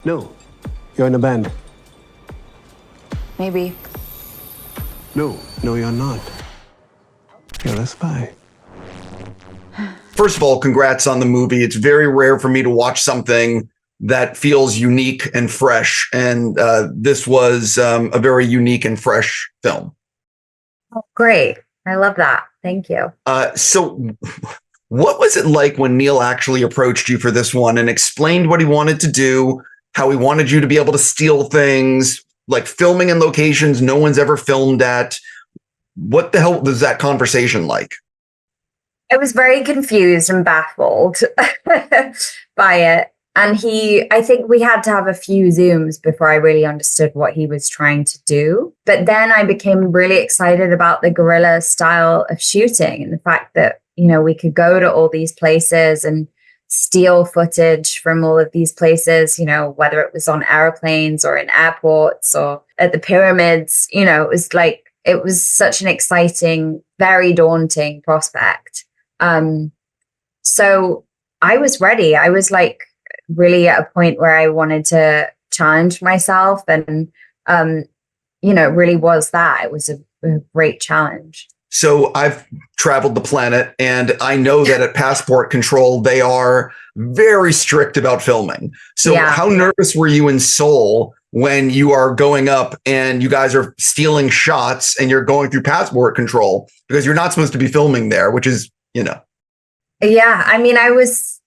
No, you're in a band. Maybe. No, you're not. You're a spy. First of all, congrats on the movie. It's very rare for me to watch something that feels unique and fresh. And this was a very unique and fresh film. Oh, great. I love that. Thank you. So what was it like when Neil actually approached you for this one and explained what he wanted to do, how he wanted you to be able to steal things, like filming in locations no one's ever filmed at? What the hell was that conversation like? I was very confused and baffled by it. And I think we had to have a few Zooms before I really understood what he was trying to do. But then I became really excited about the guerrilla style of shooting and the fact that, we could go to all these places and steal footage from all of these places, whether it was on airplanes or in airports or at the pyramids. It was such an exciting, very daunting prospect. So I was ready. I was really at a point where I wanted to challenge myself and, really was that. It was a great challenge. So I've traveled the planet and I know that at passport control, they are very strict about filming. So how nervous were you in Seoul when you are going up and you guys are stealing shots and you're going through passport control because you're not supposed to be filming there, which is, Yeah, I was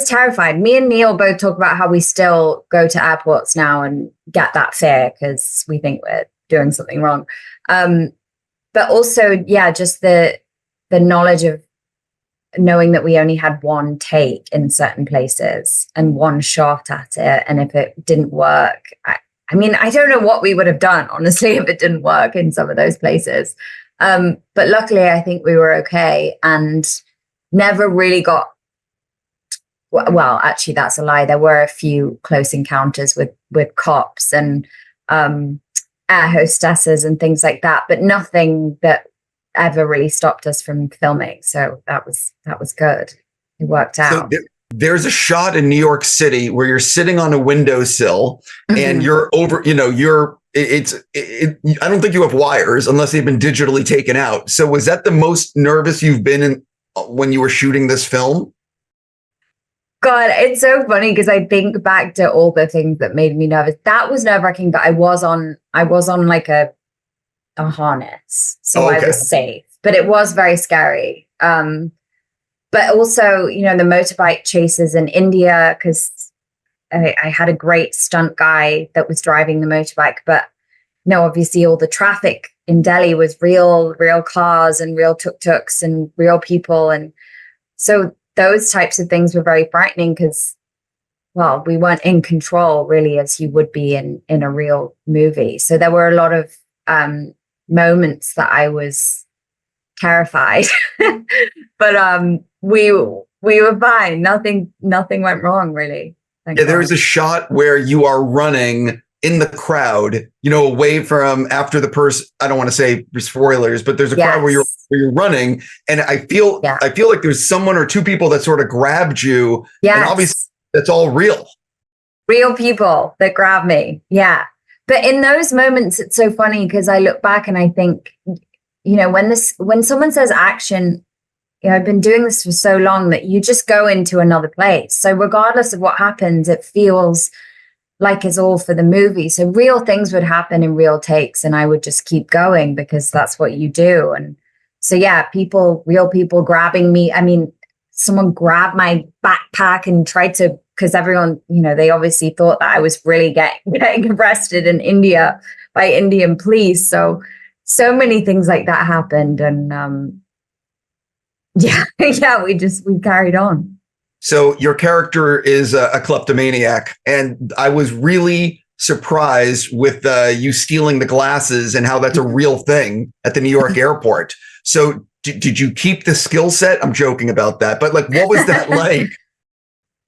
terrified. Me and Neil both talk about how we still go to airports now and get that fear because we think we're doing something wrong. But also, just the knowledge of knowing that we only had one take in certain places and one shot at it. And if it didn't work, I don't know what we would have done, honestly, if it didn't work in some of those places. But luckily, I think we were okay and never really got, well, actually, that's a lie. There were a few close encounters with cops and air hostesses and things like that, but nothing that ever really stopped us from filming. So that was good. It worked out. So there's a shot in New York City where you're sitting on a windowsill and you're over, I don't think you have wires unless they've been digitally taken out. So was that the most nervous you've been in when you were shooting this film? God, it's so funny because I think back to all the things that made me nervous. That was nerve-wracking, but I was on like a harness, so I was safe. But it was very scary. But also, the motorbike chases in India, because I had a great stunt guy that was driving the motorbike. But obviously, all the traffic in Delhi was real cars and real tuk-tuks and real people, and so those types of things were very frightening because, well, we weren't in control really as you would be in a real movie. So there were a lot of moments that I was terrified, but we were fine. Nothing went wrong really. There's a shot where you are running in the crowd, away from after the person. I don't want to say spoilers, but there's a crowd where you're running, and I feel like there's someone or two people that sort of grabbed you. Yes. And obviously that's all real people that grab me. Yeah. But in those moments, it's so funny because I look back and I think, when someone says action, I've been doing this for so long that you just go into another place. So regardless of what happens, it feels like it's all for the movie. So real things would happen in real takes and I would just keep going because that's what you do. And so, real people grabbing me. Someone grabbed my backpack and tried to, because everyone, they obviously thought that I was really getting arrested in India by Indian police. So many things like that happened. And we carried on. So your character is a kleptomaniac, and I was really surprised with you stealing the glasses and how that's a real thing at the New York airport. So did you keep the skill set? I'm joking about that, but what was that like?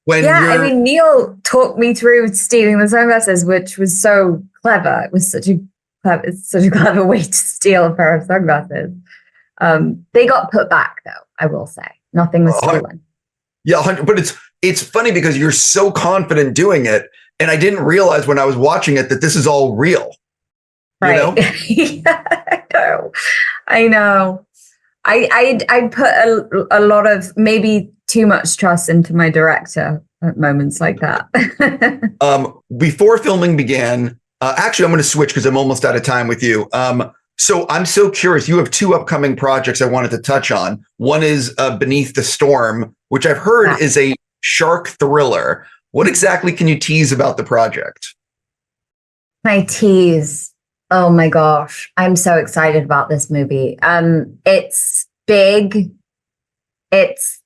Neil talked me through stealing the sunglasses, which was so clever. It was such a clever way to steal a pair of sunglasses. They got put back, though. I will say nothing was stolen. Yeah, but it's funny because you're so confident doing it And I didn't realize when I was watching it that this is all real. Right. You know? Yeah, I know. I put a lot of maybe too much trust into my director at moments like that. Before filming began, actually, I'm going to switch because I'm almost out of time with you. So I'm so curious. You have 2 upcoming projects I wanted to touch on. One is Beneath the Storm, which I've heard is a shark thriller. What exactly can you tease about the project? My tease. Oh my gosh. I'm so excited about this movie. It's big. It's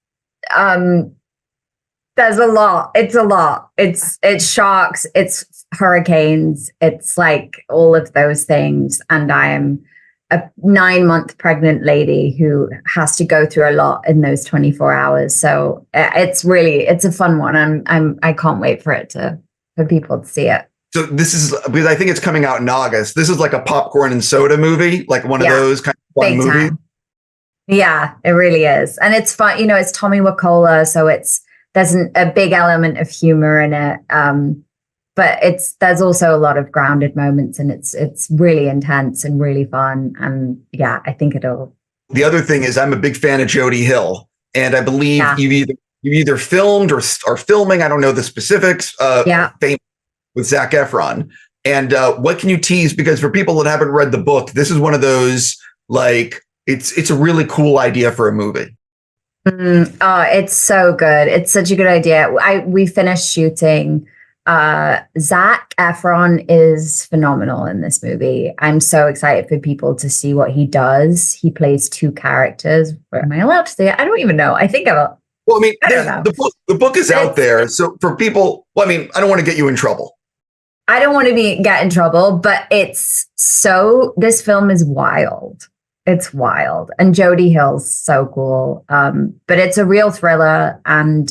there's a lot. It's a lot. It's sharks, it's hurricanes, it's like all of those things. And I am a 9-month pregnant lady who has to go through a lot in those 24 hours. So it's a fun one. I can't wait for people to see it. So this is because I think it's coming out in August. This is like a popcorn and soda movie, like one of those kind of fun movies. Yeah, it really is. And it's fun. You know, it's Tommy Wakola. So there's a big element of humor in it. But there's also a lot of grounded moments, and it's really intense and really fun. And yeah, I think it'll. The other thing is I'm a big fan of Jody Hill, and I believe you've either filmed or are filming. I don't know the specifics. With Zac Efron. And what can you tease? Because for people that haven't read the book, this is one of those, like, it's a really cool idea for a movie. Oh, it's so good. It's such a good idea. We finished shooting. Zac Efron is phenomenal in this movie. I'm so excited for people to see what he does. He plays 2 characters. Am I allowed to say it? I don't even know. I think I will. Well, I mean, the book is out there. So for people, I don't want to get you in trouble. I don't want to get in trouble, but this film is wild. It's wild. And Jody Hill's so cool. But it's a real thriller. And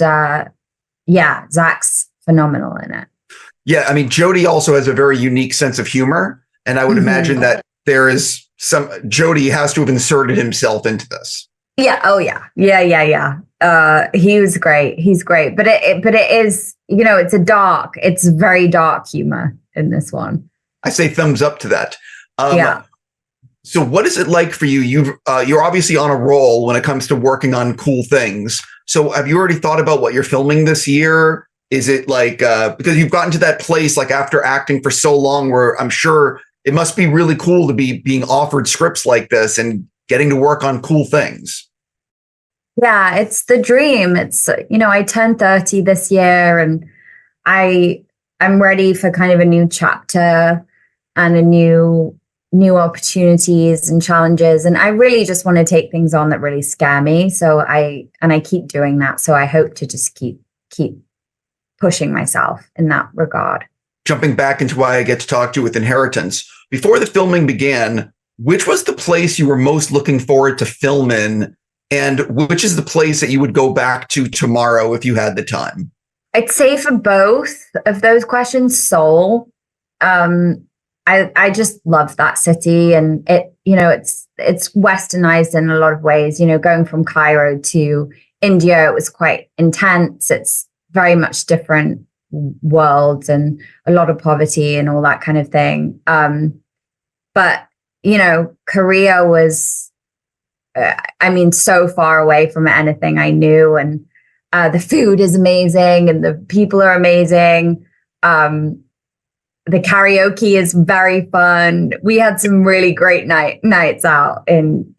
Zac's phenomenal in it. Yeah. I mean, Jody also has a very unique sense of humor. And I would imagine that Jody has to have inserted himself into this. Yeah. Oh yeah. Yeah. He was great. He's great. But it is, it's very dark humor in this one. I say thumbs up to that. So what is it like for you? You're obviously on a roll when it comes to working on cool things. So have you already thought about what you're filming this year? Is it like, because you've gotten to that place, like after acting for so long, where I'm sure it must be really cool to be being offered scripts like this and getting to work on cool things. Yeah, it's the dream. It's, I turned 30 this year, and I'm ready for kind of a new chapter and a new opportunities and challenges. And I really just want to take things on that really scare me. So I keep doing that. So I hope to just keep pushing myself in that regard. Jumping back into why I get to talk to you with Inheritance, before the filming began, which was the place you were most looking forward to film in? And which is the place that you would go back to tomorrow if you had the time? I'd say for both of those questions, Seoul. I just love that city, and it's westernized in a lot of ways. Going from Cairo to India, it was quite intense. It's very much different worlds and a lot of poverty and all that kind of thing. But Korea was, so far away from anything I knew, and the food is amazing and the people are amazing. The karaoke is very fun. We had some really great nights out in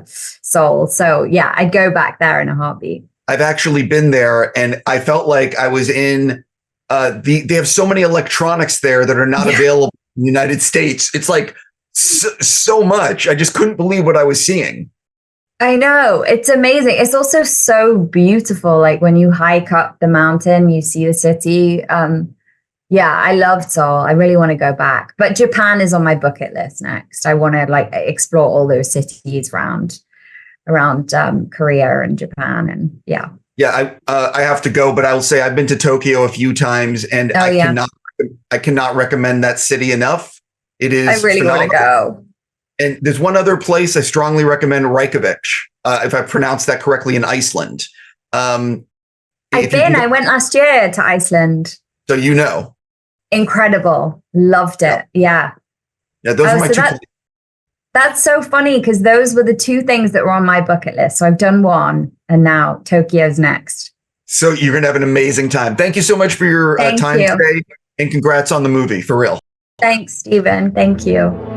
Seoul. So yeah, I'd go back there in a heartbeat. I've actually been there, and I felt like I was in they have so many electronics there that are not available in the United States. It's like so much. I just couldn't believe what I was seeing. I know. It's amazing. It's also so beautiful. Like when you hike up the mountain, you see the city. I loved Seoul. I really want to go back. But Japan is on my bucket list next. I want to explore all those cities around Korea and Japan, and yeah. I have to go, but I will say I've been to Tokyo a few times, and I cannot recommend that city enough. It is. I really want to go. And there's one other place I strongly recommend, Reykjavik, if I pronounced that correctly, in Iceland. I went last year to Iceland. So you know. Incredible. Loved it. Yeah. Yeah, those are my two. That's so funny because those were the two things that were on my bucket list. So I've done one and now Tokyo's next. So you're going to have an amazing time. Thank you so much for your time today, and congrats on the movie, for real. Thanks, Stephen. Thank you.